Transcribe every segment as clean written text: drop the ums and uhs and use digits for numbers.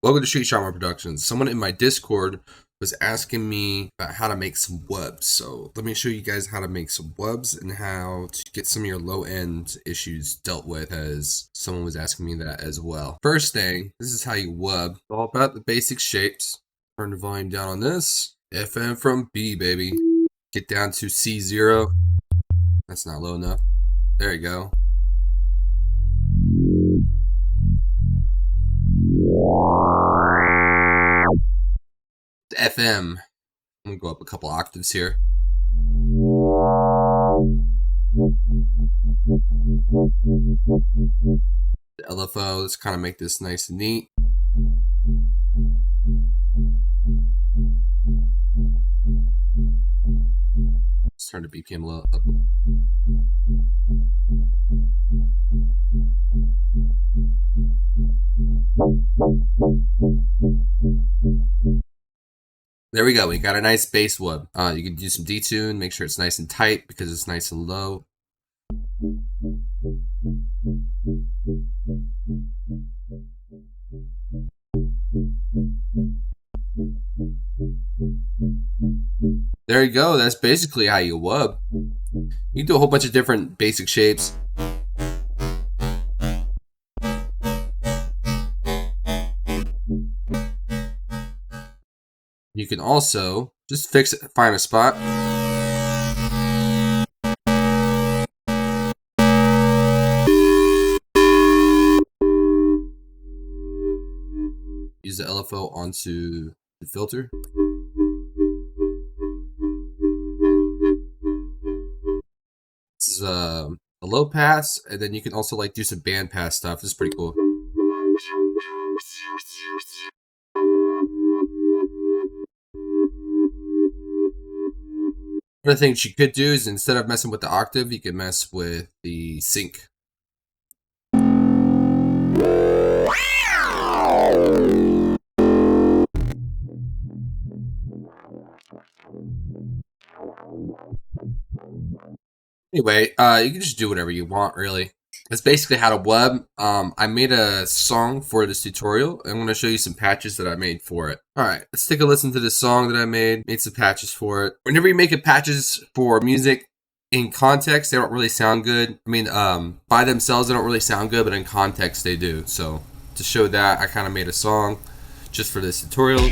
Welcome to Street Shaman Productions. Someone in my Discord was asking me about how to make some wubs. So let me show you guys how to make some wubs and how to get some of your low-end issues dealt with, as someone was asking me that as well. First thing, this is how you wub. It's all about the basic shapes. Turn the volume down on this. FM from B, baby. Get down to C0. That's not low enough. There you go. FM. I'm gonna go up a couple octaves here. The LFO, let's kind of make this nice and neat. Let's turn the BPM a little up. There we go. We got a nice bass wub. You can do some detune, make sure it's nice and tight because it's nice and low. There you go. That's basically how you wub. You can do a whole bunch of different basic shapes. You can also just fix it, find a spot. Use the LFO onto the filter. This is a low pass, and then you can also like do some band pass stuff. This is pretty cool. Other things you could do is, instead of messing with the octave, you can mess with the sync. Anyway, you can just do whatever you want, really. That's basically how to wub. I made a song for this tutorial. I'm going to show you some patches that I made for it. Alright, let's take a listen to this song that I made. Made some patches for it. Whenever you make patches for music, in context, they don't really sound good. I mean, by themselves, they don't really sound good, but in context, they do. So, to show that, I kind of made a song just for this tutorial.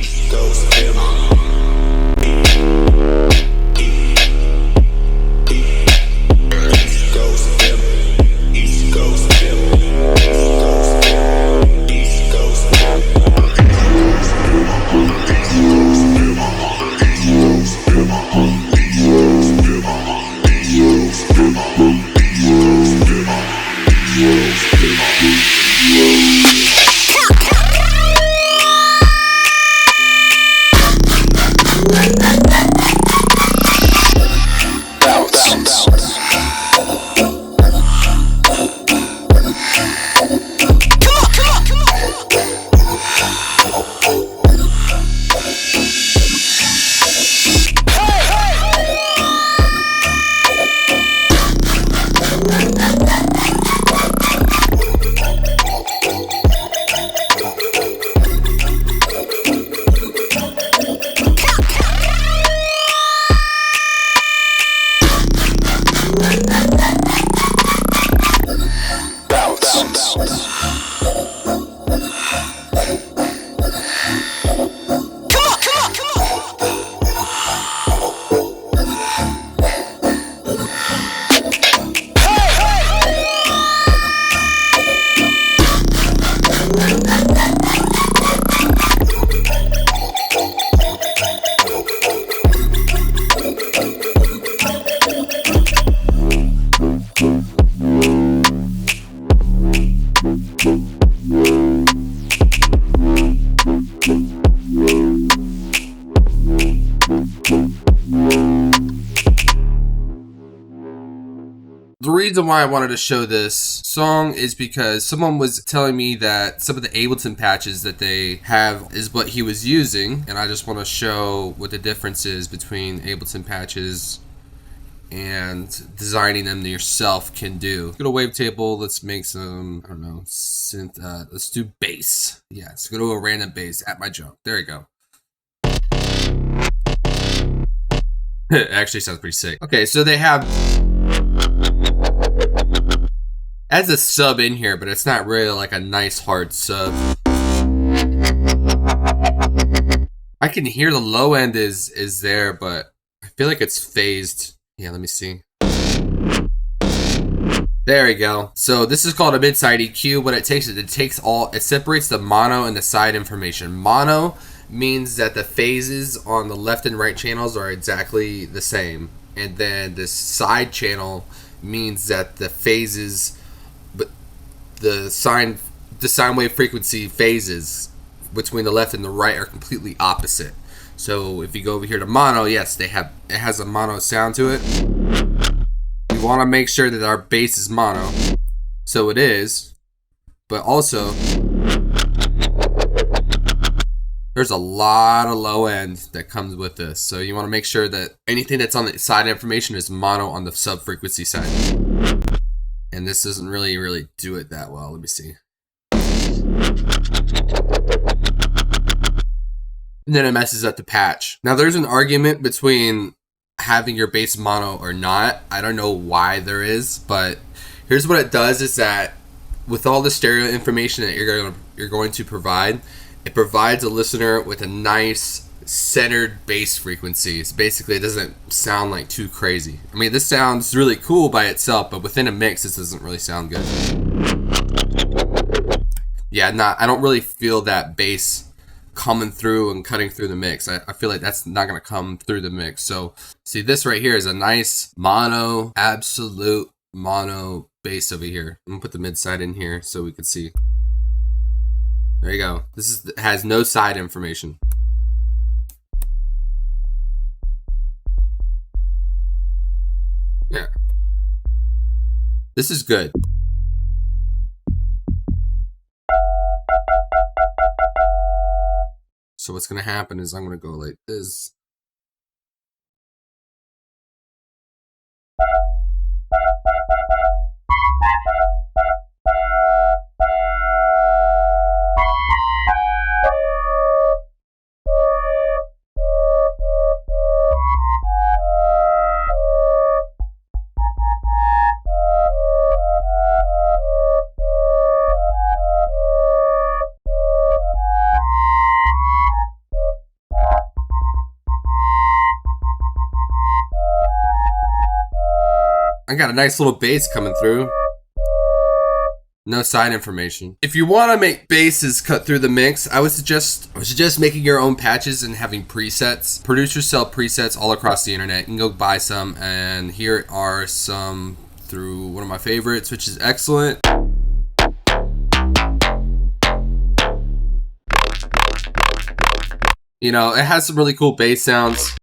The reason why I wanted to show this song is because someone was telling me that some of the Ableton patches that they have is what he was using, and I just want to show what the difference is between Ableton patches and designing them yourself can do. Go to wavetable. Let's make some, I don't know, synth. Let's do bass. Yeah, let's go to a random bass at my jump. There you go. It actually sounds pretty sick. Okay, so they have as a sub in here, but it's not really like a nice hard sub. I can hear the low end is there, but I feel like it's phased. Yeah, let me see. There we go. So this is called a mid-side EQ. What it takes is it separates the mono and the side information. Mono means that the phases on the left and right channels are exactly the same. And then this side channel means that the phases, but the sine wave frequency phases between the left and the right are completely opposite. So if you go over here to mono, yes, it has a mono sound to it. We want to make sure that our bass is mono. So it is, but also there's a lot of low end that comes with this. So you want to make sure that anything that's on the side information is mono on the sub frequency side. And this doesn't really do it that well. Let me see. And then it messes up the patch. Now there's an argument between having your bass mono or not. I don't know why there is, but here's what it does is that with all the stereo information that you're going to provide, it provides a listener with a nice centered bass frequency. So basically it doesn't sound like too crazy. I mean, this sounds really cool by itself, but within a mix, this doesn't really sound good. Yeah, I don't really feel that bass coming through and cutting through the mix. I feel like that's not going to come through the mix. So see, this right here is a nice mono, absolute mono bass over here. I'm gonna put the mid side in here so we can see. There you go. This has no side information. Yeah, this is good. So what's going to happen is I'm going to go like this. I got a nice little bass coming through. No side information. If you want to make basses cut through the mix, I would suggest making your own patches and having presets. Producers sell presets all across the internet. You can go buy some, and here are some through one of my favorites, which is Excellent. You know, it has some really cool bass sounds.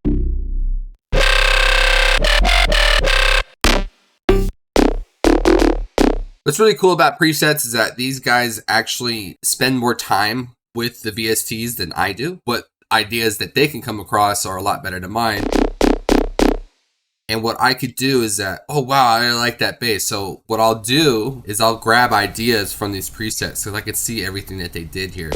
What's really cool about presets is that these guys actually spend more time with the VSTs than I do. What ideas that they can come across are a lot better than mine. And what I could do is that, oh wow, I like that bass. So what I'll do is I'll grab ideas from these presets so I can see everything that they did here.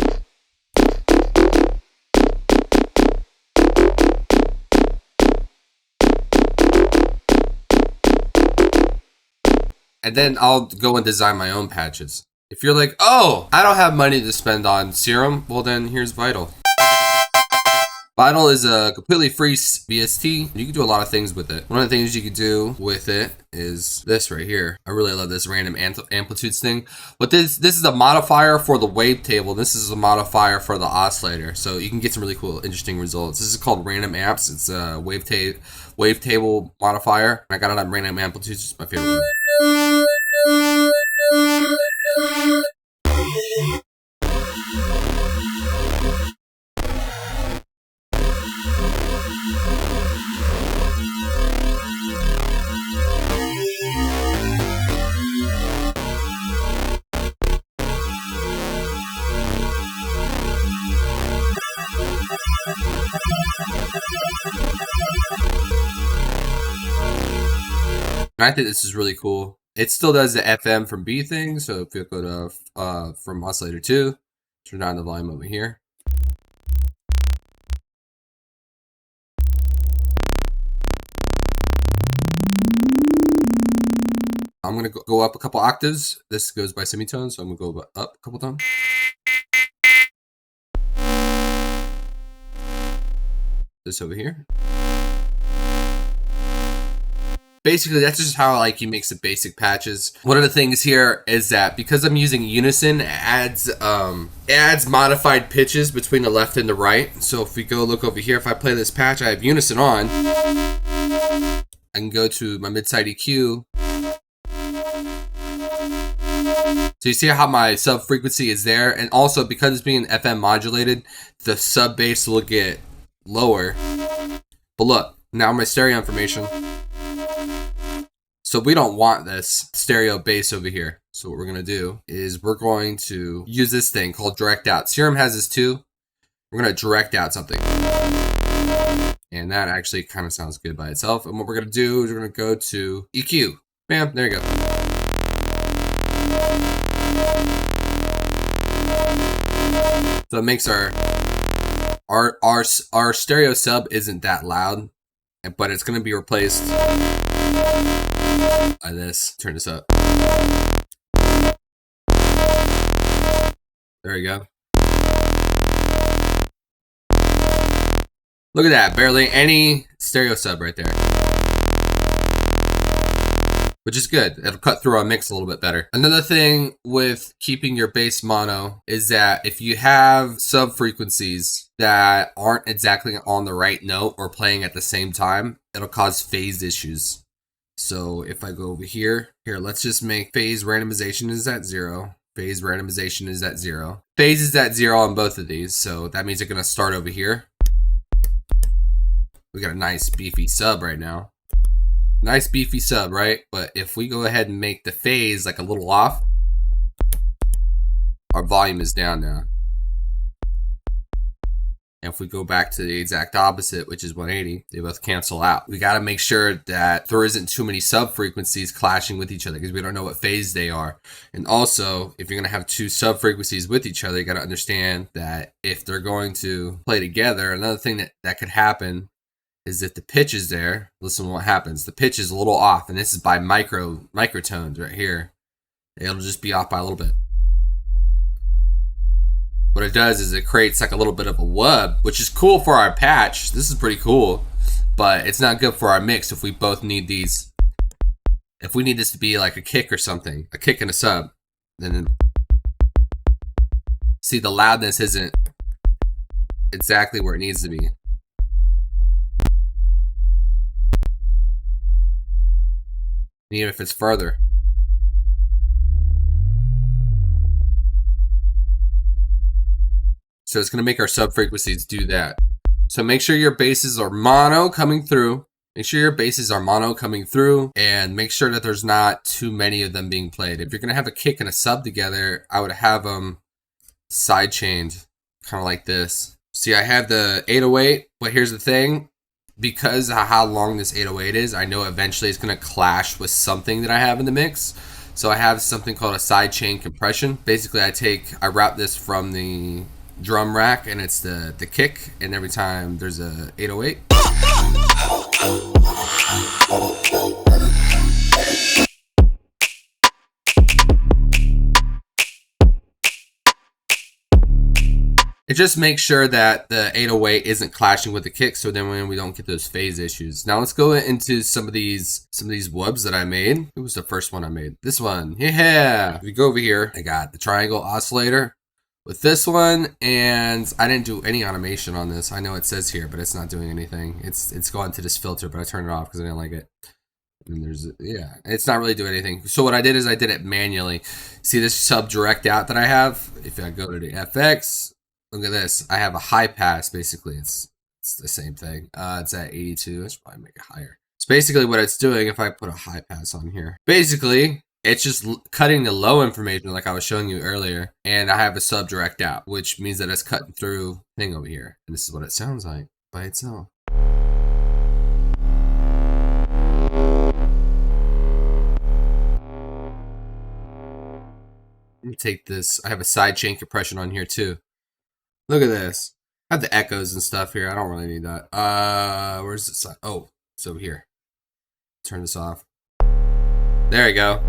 And then I'll go and design my own patches. If you're like, oh, I don't have money to spend on Serum, well then here's Vital. Vital is a completely free VST. You can do a lot of things with it. One of the things you can do with it is this right here. I really love this random amplitudes thing. But this is a modifier for the wavetable. This is a modifier for the oscillator. So you can get some really cool, interesting results. This is called random amps. It's a wavetable modifier. I got it on random amplitudes. It's my favorite one. And I think this is really cool. It still does the FM from B thing, so if you go to from oscillator 2, turn down the volume over here. I'm gonna go up a couple octaves. This goes by semitones, so I'm gonna go up a couple times. This over here. Basically, that's just how like he makes the basic patches. One of the things here is that because I'm using unison, it adds modified pitches between the left and the right. So if we go look over here, if I play this patch, I have unison on. I can go to my mid-side EQ. So you see how my sub frequency is there, and also because it's being FM modulated, the sub bass will get lower. But look, now my stereo information. So we don't want this stereo bass over here. So what we're gonna do is we're going to use this thing called direct out. Serum has this too. We're gonna direct out something. And that actually kind of sounds good by itself. And what we're gonna do is we're gonna go to EQ. Bam, there you go. So it makes our stereo sub isn't that loud, but it's gonna be replaced by this. Turn this up. There you go. Look at that, barely any stereo sub right there. Which is good. It'll cut through our mix a little bit better. Another thing with keeping your bass mono is that if you have sub frequencies that aren't exactly on the right note or playing at the same time, it'll cause phase issues. So if I go over here, let's just make phase randomization is at 0. Phase randomization is at 0. Phase is at 0 on both of these, so that means they're gonna start over here. We got a nice beefy sub right now. Nice beefy sub, right? But if we go ahead and make the phase like a little off, our volume is down now. And if we go back to the exact opposite, which is 180, they both cancel out. We got to make sure that there isn't too many sub frequencies clashing with each other because we don't know what phase they are. And also, if you're going to have two sub frequencies with each other, you got to understand that if they're going to play together, another thing that could happen is if the pitch is there, listen to what happens. The pitch is a little off, and this is by microtones right here. It'll just be off by a little bit. What it does is it creates like a little bit of a wub, which is cool for our patch. This is pretty cool, but it's not good for our mix if we both need these. If we need this to be like a kick or something, a kick and a sub, then see the loudness isn't exactly where it needs to be. Even if it's further. So it's going to make our sub frequencies do that. So make sure your basses are mono coming through. Make sure your basses are mono coming through and make sure that there's not too many of them being played. If you're going to have a kick and a sub together, I would have them side chained kind of like this. See, I have the 808, but here's the thing. Because of how long this 808 is, I know eventually it's going to clash with something that I have in the mix. So I have something called a side chain compression. Basically, I route this from the drum rack, and it's the kick, and every time there's a 808. It just makes sure that the 808 isn't clashing with the kick, so then when we don't get those phase issues. Now let's go into some of these wubs that I made. It was the first one I made. This one, yeah. If we go over here, I got the triangle oscillator with this one, and I didn't do any automation on this. I know it says here, but it's not doing anything. It's going to this filter, but I turned it off because I didn't like it. And it's not really doing anything. So what I did is I did it manually. See this sub direct out that I have? If I go to the FX, look at this. I have a high pass, basically. It's the same thing. It's at 82. I should probably make it higher. So basically what it's doing, if I put a high pass on here, basically it's just cutting the low information like I was showing you earlier. And I have a sub direct out, which means that it's cutting through thing over here. And this is what it sounds like by itself. Let me take this. I have a side chain compression on here too. Look at this. I have the echoes and stuff here. I don't really need that. Where's the side? Oh, it's over here. Turn this off. There we go.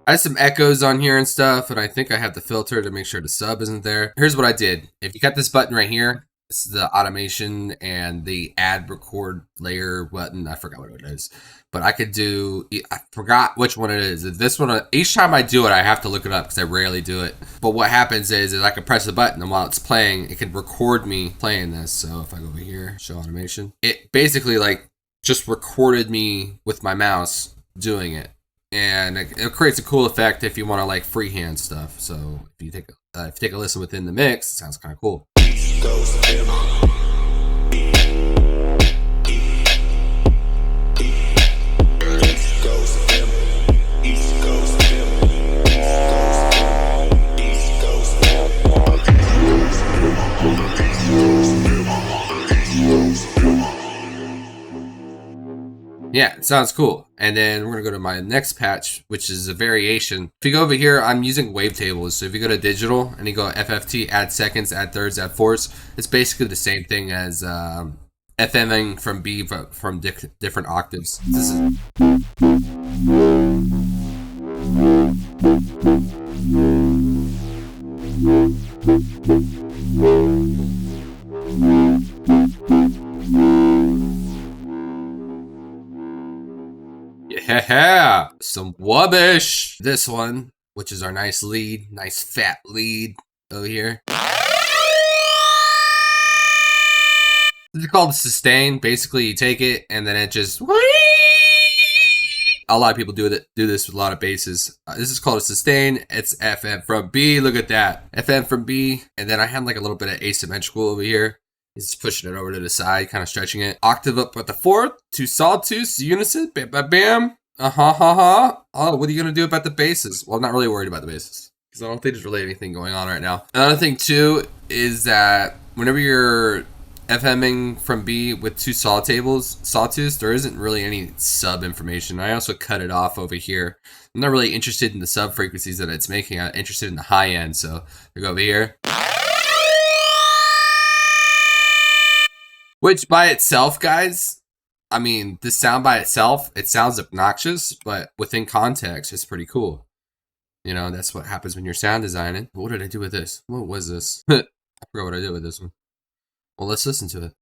I have some echoes on here and stuff, and I think I have the filter to make sure the sub isn't there. Here's what I did. If you got this button right here, this is the automation and the add record layer button. I forgot what it is, but I could do, I forgot which one it is. This one, each time I do it, I have to look it up because I rarely do it. But what happens is I can press the button, and while it's playing, it can record me playing this. So if I go over here, show automation, it basically like just recorded me with my mouse doing it. And it creates a cool effect if you want to like freehand stuff. So if you take a listen within the mix, it sounds kind of cool. Yeah, it sounds cool. And then we're going to go to my next patch, which is a variation. If you go over here, I'm using wavetables. So if you go to digital and you go FFT, add seconds, add thirds, add fourths, it's basically the same thing as FMing from B from different octaves. This is yeah, some wubbish. This one, which is our nice lead, nice fat lead over here. This is called sustain. Basically, you take it and then it just. A lot of people do this with a lot of basses. This is called a sustain. It's FM from B. Look at that, FM from B. And then I have like a little bit of asymmetrical over here. He's pushing it over to the side, kind of stretching it. Octave up at the fourth, two sawtooths, unison, bam, bam, bam. Oh, what are you gonna do about the basses? Well, I'm not really worried about the basses because I don't think there's really anything going on right now. Another thing too is that whenever you're FMing from B with two sawtooths, there isn't really any sub information. I also cut it off over here. I'm not really interested in the sub frequencies that it's making. I'm interested in the high end, so I go over here. Which by itself, guys, I mean, this sound by itself, it sounds obnoxious, but within context, it's pretty cool. You know, that's what happens when you're sound designing. What did I do with this? What was this? I forgot what I did with this one. Well, let's listen to it.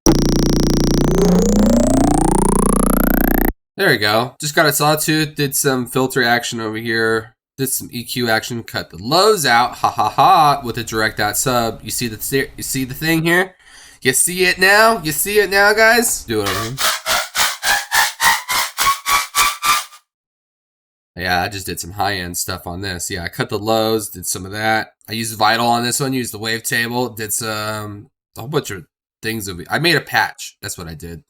There we go. Just got a sawtooth, did some filter action over here, did some EQ action, cut the lows out, ha ha ha, with a direct out sub. You see the thing here? You see it now? You see it now, guys? Do it over here. Yeah, I just did some high-end stuff on this. Yeah, I cut the lows, did some of that. I used Vital on this one, used the wavetable, did some, a whole bunch of things. I made a patch. That's what I did.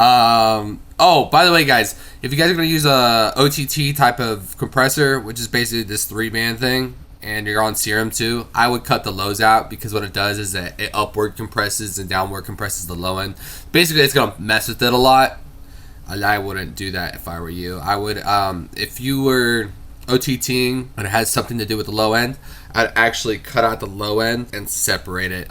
Oh, by the way, guys, if you guys are going to use a OTT type of compressor, which is basically this 3-band thing, and you're on Serum 2, I would cut the lows out because what it does is that it upward compresses and downward compresses the low end. Basically, it's going to mess with it a lot. I wouldn't do that if I were you. I would, if you were OTTing and it has something to do with the low end, I'd actually cut out the low end and separate it.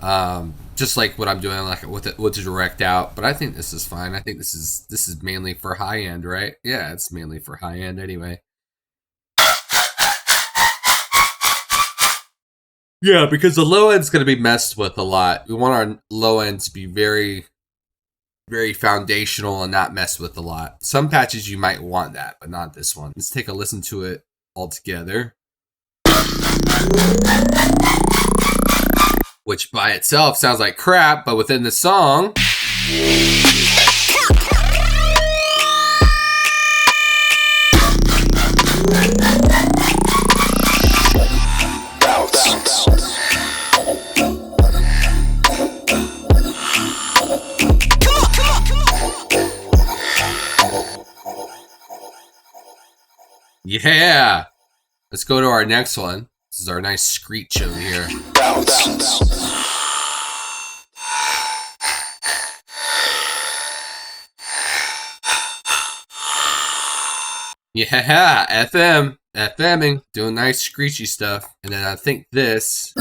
Just like what I'm doing, like with the direct out. But I think this is fine. I think this is mainly for high end, right? Yeah, it's mainly for high end anyway. Yeah, because the low end's going to be messed with a lot. We want our low end to be very, very foundational and not messed with a lot. Some patches you might want that, but not this one. Let's take a listen to it all together. Which by itself sounds like crap, but within the song... Yeah, let's go to our next one. This is our nice screech over here. Yeah, FMing, doing nice screechy stuff. And then I think this.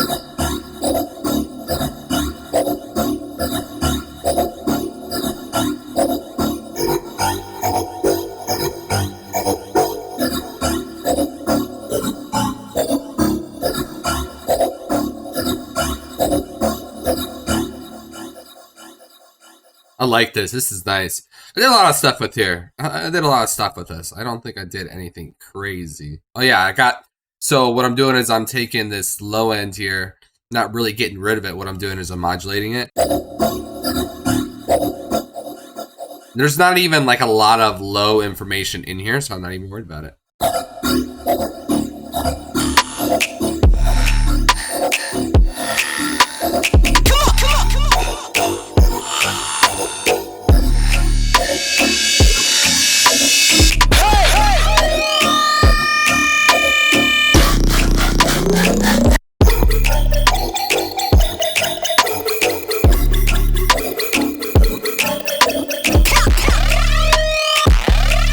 I like this. This is nice. I did a lot of stuff with here. I did a lot of stuff with this. I don't think I did anything crazy. Oh yeah, so what I'm doing is I'm taking this low end here, not really getting rid of it. What I'm doing is I'm modulating it. There's not even like a lot of low information in here, so I'm not even worried about it.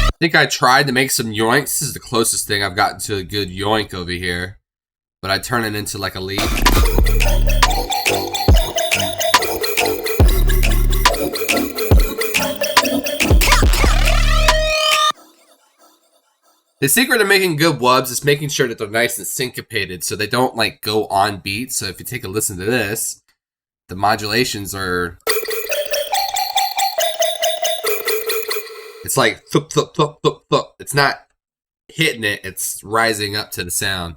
I think I tried to make some yoinks. This is the closest thing I've gotten to a good yoink over here. But I turn it into like a lead. The secret to making good wubs is making sure that they're nice and syncopated so they don't like go on beat. So if you take a listen to this, the modulations are... It's like thup, thup, thup, thup, thup. It's not hitting it, it's rising up to the sound.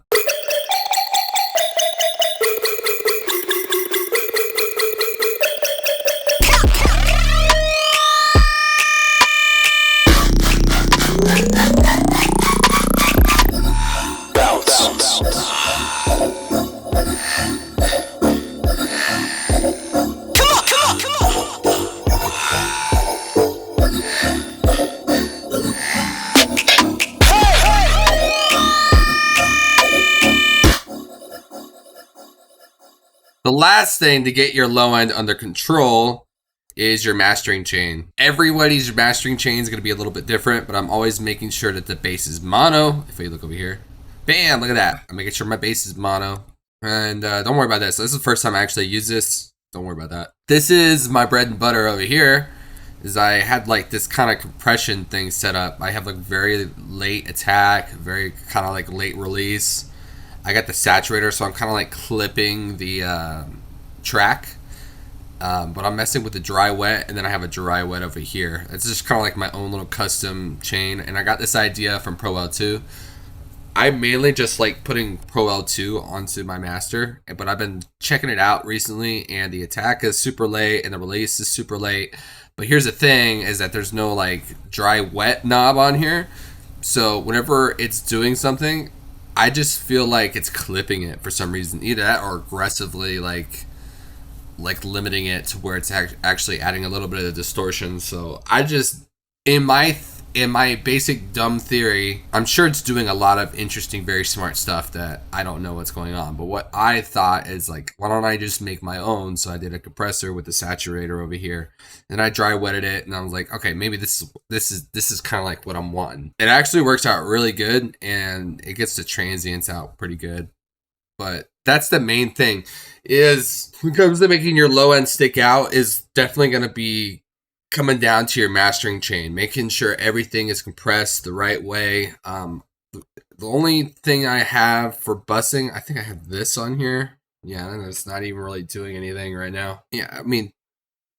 The last thing to get your low end under control is your mastering chain. Everybody's mastering chain is going to be a little bit different, but I'm always making sure that the bass is mono. If you look over here, bam, look at that. I'm making sure my bass is mono. And don't worry about this. So this is the first time I actually use this. Don't worry about that. This is my bread and butter over here. Is I had like this kind of compression thing set up. I have like very late attack, very kind of like late release. I got the saturator, so I'm kind of like clipping the track, but I'm messing with the dry wet, and then I have a dry wet over here. It's just kind of like my own little custom chain, and I got this idea from Pro L2. I mainly just like putting Pro L2 onto my master, but I've been checking it out recently, and the attack is super late, and the release is super late. But here's the thing, is that there's no like dry wet knob on here, so whenever it's doing something, I just feel like it's clipping it for some reason. Either that or aggressively like limiting it to where it's actually adding a little bit of distortion. So I just, in my basic dumb theory, I'm sure it's doing a lot of interesting, very smart stuff that I don't know what's going on. But what I thought is like, why don't I just make my own? So I did a compressor with the saturator over here, and I dry wetted it, and I was like, okay, maybe this is kind of like what I'm wanting. It actually works out really good, and it gets the transients out pretty good. But that's the main thing, is when it comes to making your low end stick out, is definitely going to be coming down to your mastering chain, making sure everything is compressed the right way. The only thing I have for bussing, I think I have this on here. Yeah, and it's not even really doing anything right now. Yeah, I mean,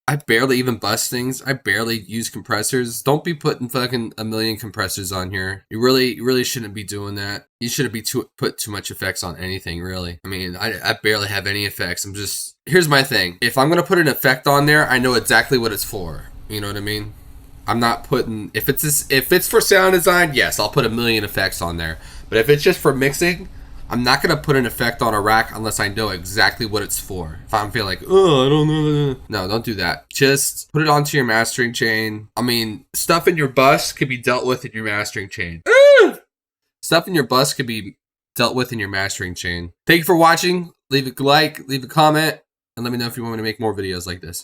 I barely even bust things. I barely use compressors. Don't be putting fucking a million compressors on here. You really shouldn't be doing that. You shouldn't be put too much effects on anything, really. I mean, I barely have any effects. Here's my thing. If I'm gonna put an effect on there, I know exactly what it's for. You know what I mean? I'm not putting, if it's for sound design, yes, I'll put a million effects on there. But if it's just for mixing, I'm not going to put an effect on a rack unless I know exactly what it's for. If I feel like, oh, I don't know. No, don't do that. Just put it onto your mastering chain. I mean, stuff in your bus could be dealt with in your mastering chain. Stuff in your bus could be dealt with in your mastering chain. Thank you for watching. Leave a like, leave a comment, and let me know if you want me to make more videos like this.